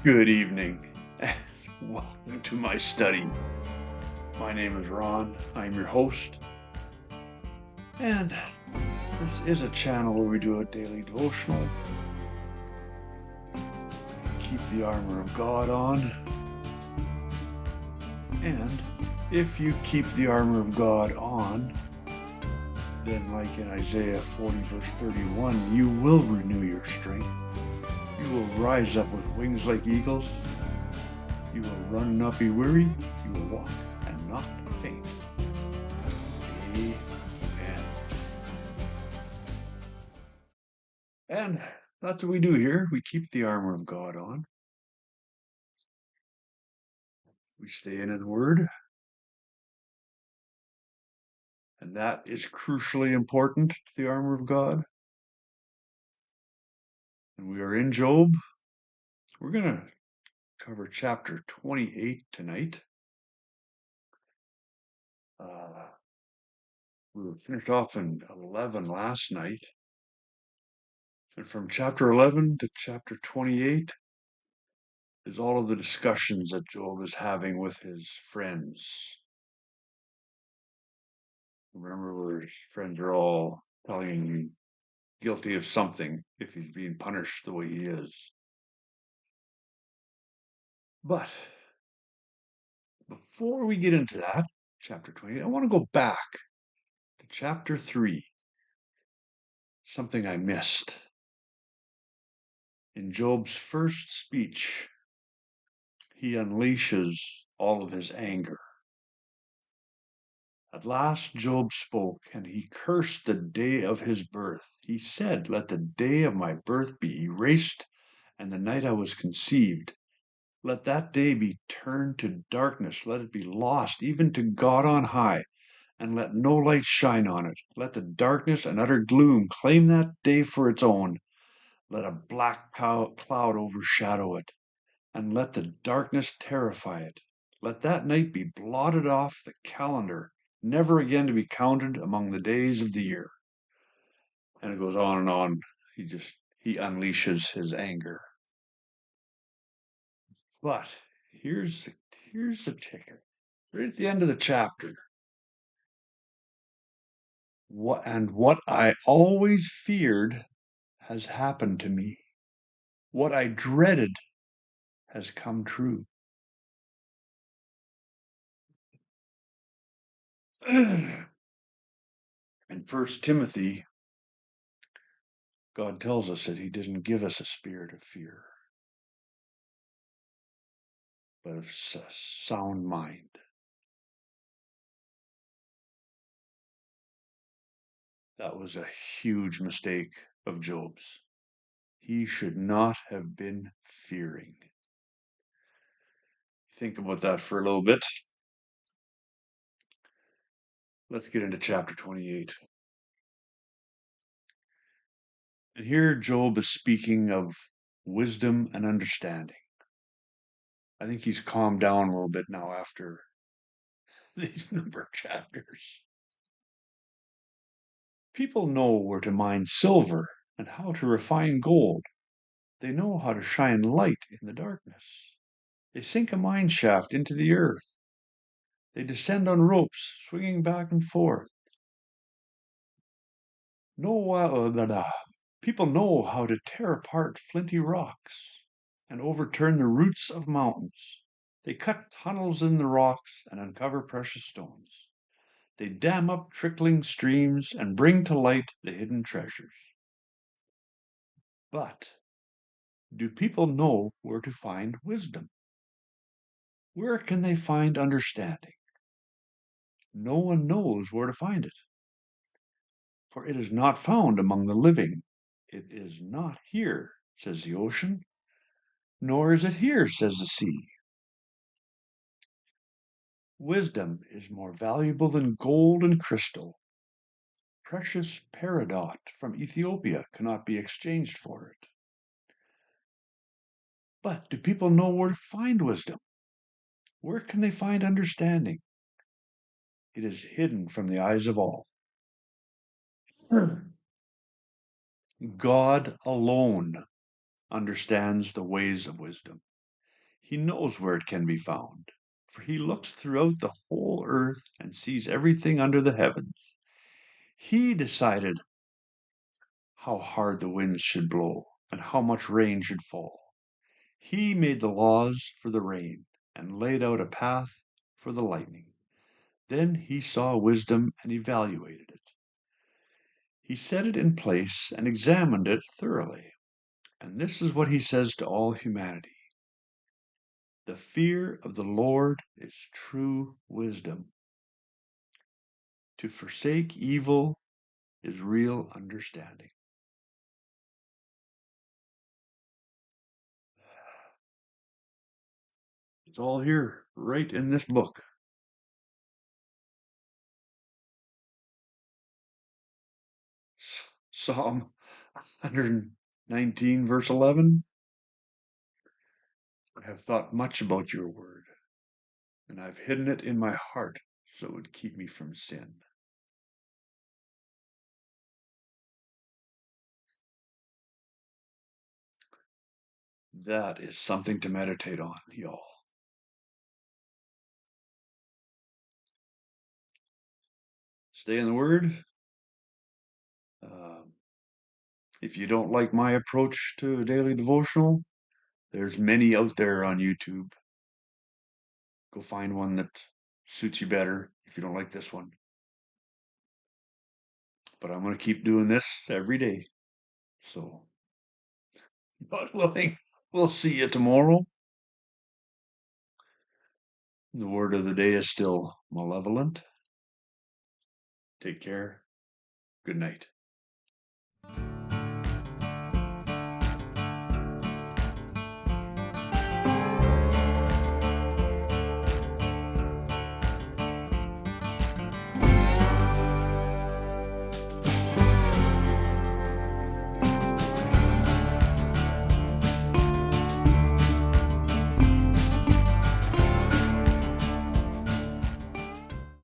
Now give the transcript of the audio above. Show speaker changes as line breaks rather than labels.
Good evening, and welcome to my study. My name is Ron, I'm your host, and this is a channel where we do a daily devotional. Keep the armor of God on, and if you keep the armor of God on, then like in Isaiah 40 verse 31, you will renew your strength. You will rise up with wings like eagles. You will run and not be weary. You will walk and not faint. Amen. And that's what we do here. We keep the armor of God on. We stay in His Word. And that is crucially important to the armor of God. And we are in Job. We're going to cover chapter 28 tonight. We were finished off in 11 last night. And from chapter 11 to chapter 28 is all of the discussions that Job is having with his friends. Remember where his friends are all telling him guilty of something if he's being punished the way he is. But before we get into that, chapter 20, I want to go back to chapter 3, something I missed. In Job's first speech, he unleashes all of his anger. At last Job spoke, and he cursed the day of his birth. He said, "Let the day of my birth be erased, and the night I was conceived. Let that day be turned to darkness. Let it be lost, even to God on high, and let no light shine on it. Let the darkness and utter gloom claim that day for its own. Let a black cloud overshadow it, and let the darkness terrify it. Let that night be blotted off the calendar, never again to be counted among the days of the year." And it goes on and on. He unleashes his anger. But here's the kicker. Right at the end of the chapter, what I always feared has happened to me. What I dreaded has come true. In 1 Timothy, God tells us that He didn't give us a spirit of fear, but of sound mind. That was a huge mistake of Job's. He should not have been fearing. Think about that for a little bit. Let's get into chapter 28. And here Job is speaking of wisdom and understanding. I think he's calmed down a little bit now after these number of chapters. People know where to mine silver and how to refine gold. They know how to shine light in the darkness. They sink a mine shaft into the earth. They descend on ropes, swinging back and forth. People know how to tear apart flinty rocks and overturn the roots of mountains. They cut tunnels in the rocks and uncover precious stones. They dam up trickling streams and bring to light the hidden treasures. But do people know where to find wisdom? Where can they find understanding? No one knows where to find it. For it is not found among the living. It is not here, says the ocean, nor is it here, says the sea. Wisdom is more valuable than gold and crystal. Precious peridot from Ethiopia cannot be exchanged for it. But do people know where to find wisdom? Where can they find understanding? It is hidden from the eyes of all. God alone understands the ways of wisdom. He knows where it can be found, for he looks throughout the whole earth and sees everything under the heavens. He decided how hard the winds should blow and how much rain should fall. He made the laws for the rain and laid out a path for the lightning. Then he saw wisdom and evaluated it. He set it in place and examined it thoroughly. And this is what he says to all humanity: the fear of the Lord is true wisdom. To forsake evil is real understanding. It's all here, right in this book. Psalm 119, verse 11. I have thought much about your word, and I've hidden it in my heart so it would keep me from sin. That is something to meditate on, y'all. Stay in the Word. If you don't like my approach to a daily devotional, there's many out there on YouTube. Go find one that suits you better if you don't like this one. But I'm going to keep doing this every day. So, God willing, we'll see you tomorrow. The word of the day is still malevolent. Take care. Good night.